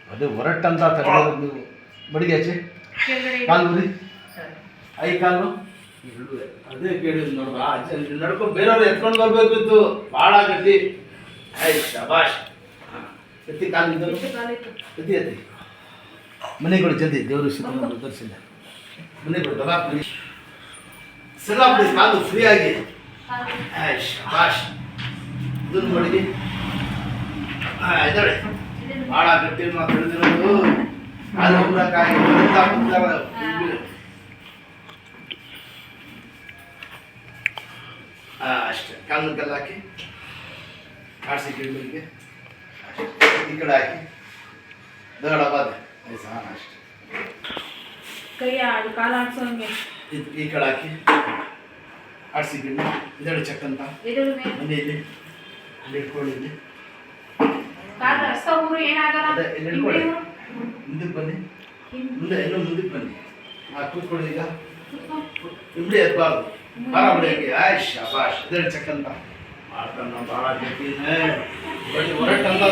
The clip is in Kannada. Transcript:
ಅದೇ ಹೊರಟಂತ ತಡೆಯೋದು ನೀವು ಬಡಿಗೆ ಆಚೆ ಕಾಲು ಮುರಿ ಐ ಕಾಲು ಅದೇ ಕೇಳಿದ್ರು ನೋಡ್ರ ನಡ್ಕೊಂಡು ಬೇರೆಯವ್ರು ಎತ್ಕೊಂಡು ಬರ್ಬೇಕಿತ್ತು ಭಾಳ ಗಟ್ಟಿ ಐ ಶಬಾಷ್ ಎತ್ತಿ ಕಾಲಿಂದ ಎತ್ತಿ ಎತ್ತಿ ಮನೆಗಳು ಜಲ್ದಿ ದೇವರು ಸಿಕ್ಕ ತೋರಿಸಿಲ್ಲ ಮನೆಗಳು ದಬಾಕ್ ಮನೆ ಸಿಗಾಬಿಡಿ ಕಾಲು ಫ್ರೀಯಾಗಿ ಐ ಶಬಾಷ್ ಇದನ್ನು ಮಡಗಿ ಇದ್ದಾಳೆ ಭಾಳ ಗಟ್ಟಿ ತಿಳಿದಿರೋದು ಕಾಲು ಹೋಗ್ಬೇಕಾಗಿ ಅಷ್ಟೇ ಕಾಲನ್ನು ಕಲ್ಲು ಹಾಕಿ ಆಡಿಸಿ ಗಿಡಗಳಿಗೆ ಈ ಕಡೆ ಹಾಕಿ ದಗಡ ಬಾದೆ ಅಷ್ಟೇ ಕೈ ಕಾಲು ಆಡ್ಸೋಂಗೆ ಈ ಕಡೆ ಹಾಕಿ ಆಡಿಸಿ ಗಿಡ ಇದೆರಡು ಚೆಕ್ ಅಂತ ಮನೆಯಲ್ಲಿ ಇಟ್ಕೊಳ್ಳಿ ಇಲ್ಲಿ ಅದೇ ಇಲ್ಲಿ ಇಟ್ಕೊಳ್ಳಿ ಮುಂದಕ್ಕೆ ಬನ್ನಿ ಮುಂದೆ ಇನ್ನೂ ಮುಂದಕ್ಕೆ ಬನ್ನಿ ಕೂತ್ಕೊಳ್ಳಿ ಈಗ ಇಬ್ಬಡಿ ಎತ್ಬಾರ್ದು ಭಾಳ ಬಿಡಿ ಆಯ್ತು ಶಾಬಾಷ್ ಇದೆರಡು ಚೆಕ್ ಅಂತ ಮಾಡ್ತಾನೆ ಭಾಳ ಗಟ್ಟಿ ಹೊರಟಂತ